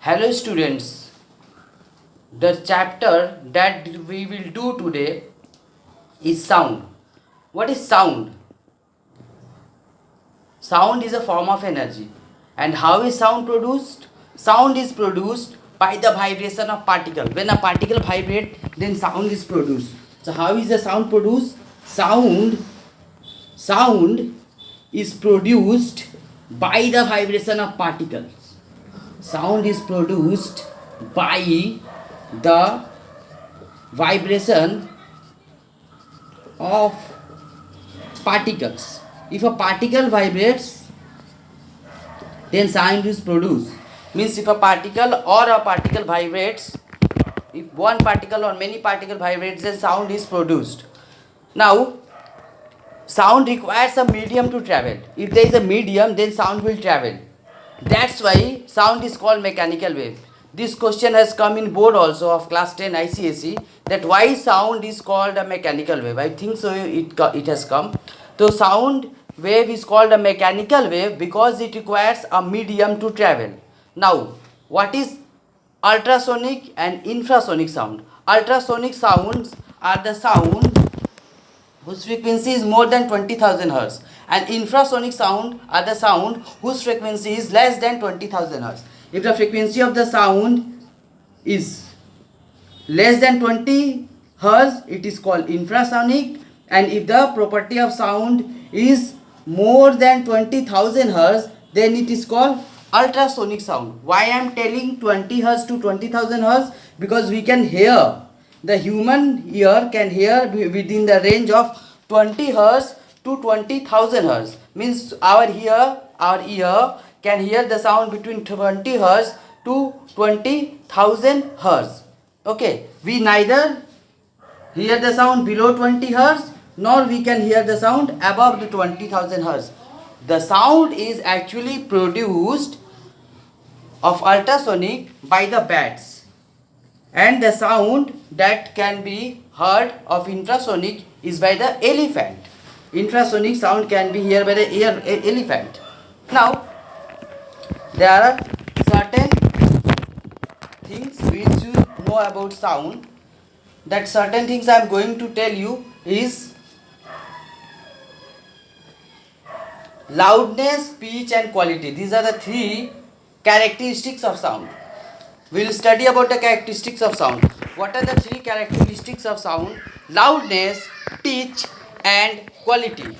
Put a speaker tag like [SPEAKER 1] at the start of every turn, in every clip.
[SPEAKER 1] Hello students, the chapter that we will do today is sound. What is sound? Sound is a form of energy. And how is sound produced? Sound is produced by the vibration of particle. When a particle vibrates, then sound is produced. So how is the sound produced? Sound is produced by the vibration of particles. Sound is produced by the vibration of particles. If a particle vibrates, then sound is produced. Means if a particle vibrates, if one particle or many particle vibrates, then sound is produced. Now, sound requires a medium to travel. If there is a medium, then sound will travel. That's why sound is called mechanical wave. This question has come in board also of class 10 ICSE, that why sound is called a mechanical wave. I think so it has come. So sound wave is called a mechanical wave because it requires a medium to travel. Now, what is ultrasonic and infrasonic sound? Ultrasonic sounds are the sound whose frequency is more than 20,000 Hz, and infrasonic sound are the sound whose frequency is less than 20,000 Hz. If the frequency of the sound is less than 20 Hz, it is called infrasonic, and if the property of sound is more than 20,000 Hz, then it is called ultrasonic sound. Why I am telling 20 Hz to 20,000 Hz? Because we can hear, the human ear can hear within the range of 20 Hz to 20,000 Hz. Means our ear can hear the sound between 20 Hz to 20,000 Hz. Okay, we neither hear the sound below 20 Hz nor we can hear the sound above the 20,000 Hz. The sound is actually produced of ultrasonic by the bats, and the sound that can be heard of infrasonic is by the elephant. Infrasonic sound can be heard by the elephant. Now, there are certain things which you know about sound. That certain things I am going to tell you is loudness, pitch and quality. These are the three characteristics of sound. We will study about the characteristics of sound. What are the three characteristics of sound? Loudness, pitch and quality.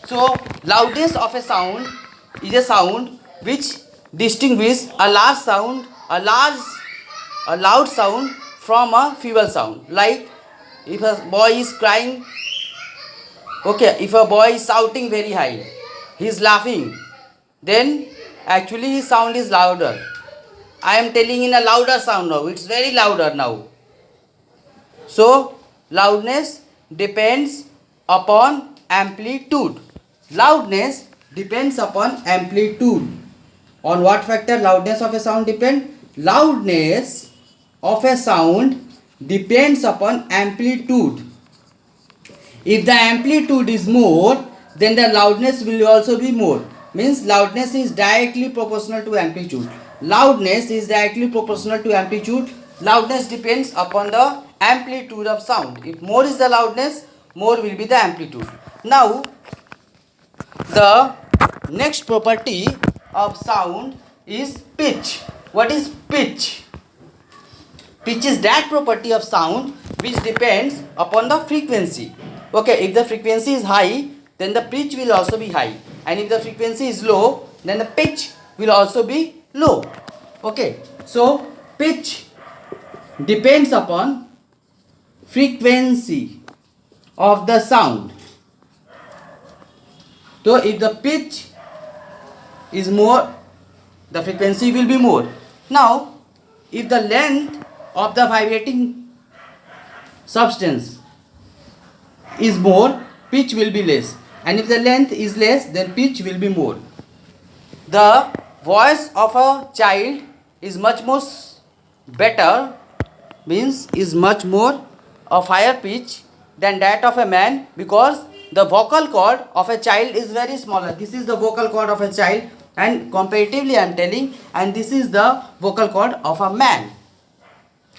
[SPEAKER 1] So, loudness of a sound is a sound which distinguishes a loud sound from a feeble sound. Like if a boy is crying, okay, if a boy is shouting very high, he is laughing, then actually his sound is louder. I am telling in a louder sound now, it's very louder now. So, loudness depends upon amplitude. Loudness depends upon amplitude. On what factor loudness of a sound depends? Loudness of a sound depends upon amplitude. If the amplitude is more, then the loudness will also be more. Means loudness is directly proportional to amplitude. Loudness is directly proportional to amplitude. Loudness depends upon the amplitude of sound. If more is the loudness, more will be the amplitude. Now, the next property of sound is pitch. What is pitch? Pitch is that property of sound which depends upon the frequency. Okay, if the frequency is high, then the pitch will also be high, and if the frequency is low, then the pitch will also be low. Okay, so pitch depends upon frequency of the sound. So if the pitch is more, the frequency will be more. Now, if the length of the vibrating substance is more, pitch will be less, and if the length is less, then pitch will be more. The voice of a child is much more better, means is much more of higher pitch than that of a man, because the vocal cord of a child is very smaller. This is the vocal cord of a child. and comparatively I am telling, and this is the vocal cord of a man.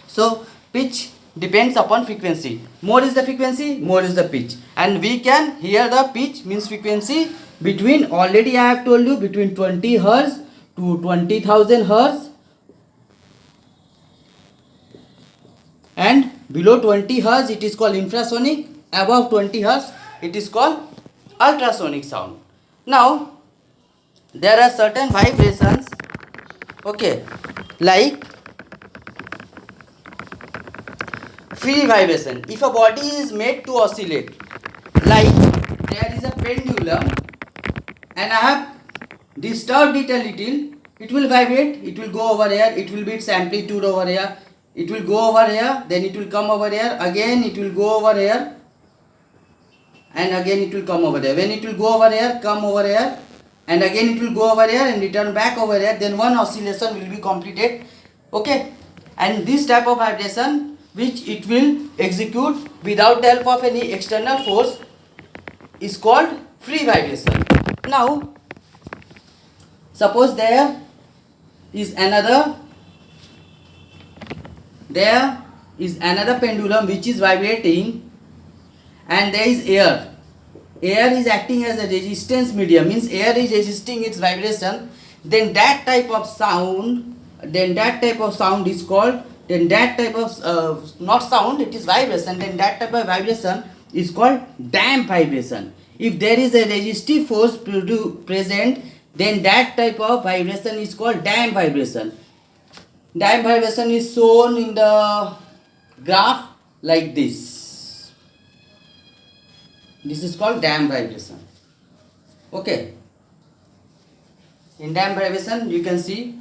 [SPEAKER 1] So pitch depends upon frequency. More is the frequency, more is the pitch, and we can hear the pitch means frequency between, already I have told you, between 20 hertz to 20,000 hertz, and below 20 hertz it is called infrasonic, above 20 hertz it is called ultrasonic sound. Now there are certain vibrations, okay, like free vibration. If a body is made to oscillate, like there is a pendulum and I have disturbed it a little, it will vibrate, it will go over here, it will be its amplitude over here, it will go over here, then it will come over here, again it will go over here, and again it will come over there. When it will go over here, come over here, and again it will go over here and return back over here, then one oscillation will be completed, okay. And this type of vibration which it will execute without the help of any external force is called free vibration. Now suppose there is another pendulum which is vibrating, and there is air. Air is acting as a resistance medium, means air is resisting its vibration. Then that type of sound is called, then that type of not sound, it is vibration, then that type of vibration is called damped vibration. If there is a resistive force present, then that type of vibration is called damped vibration. Damped vibration is shown in the graph like this. This is called damped vibration, okay. In damped vibration you can see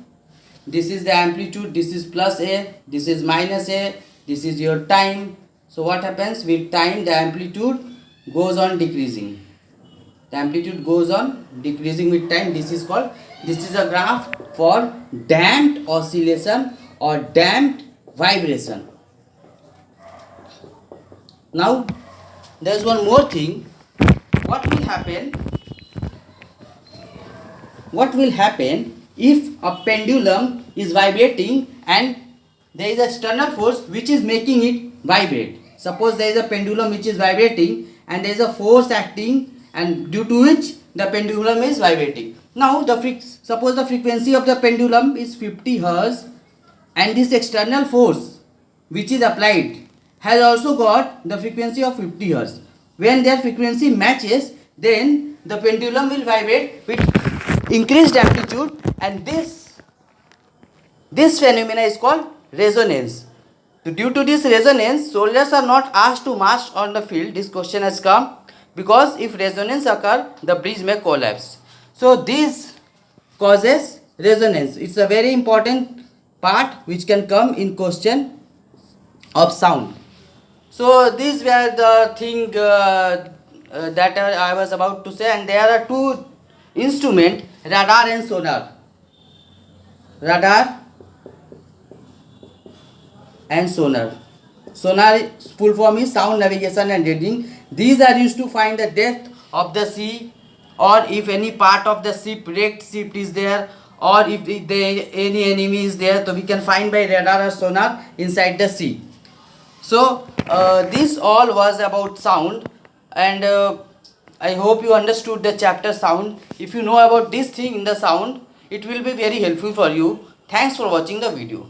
[SPEAKER 1] this is the amplitude, this is plus A, this is minus A, this is your time. So what happens with time, the amplitude goes on decreasing. The amplitude goes on decreasing with time. This is a graph for damped oscillation or damped vibration. Now there is one more thing. What will happen if a pendulum is vibrating and there is a external force which is making it vibrate? Suppose there is a pendulum which is vibrating and there is a force acting, and due to which the pendulum is vibrating. Now suppose the frequency of the pendulum is 50 hertz and this external force which is applied has also got the frequency of 50 hertz. When their frequency matches, then the pendulum will vibrate with increased amplitude, and this phenomena is called resonance. So due to this resonance, soldiers are not asked to march on the field. This question has come because if resonance occur, the bridge may collapse. So this causes resonance. It's a very important part which can come in question of sound. So these were the thing that I was about to say, and there are two instruments, radar and sonar. Radar and sonar. Sonar full form is sound navigation and reading. These are used to find the depth of the sea, or if any part of the wrecked ship is there, or if any enemy is there, so we can find by radar or sonar inside the sea. So this all was about sound, and I hope you understood the chapter sound. If you know about this thing in the sound, it will be very helpful for you. Thanks for watching the video.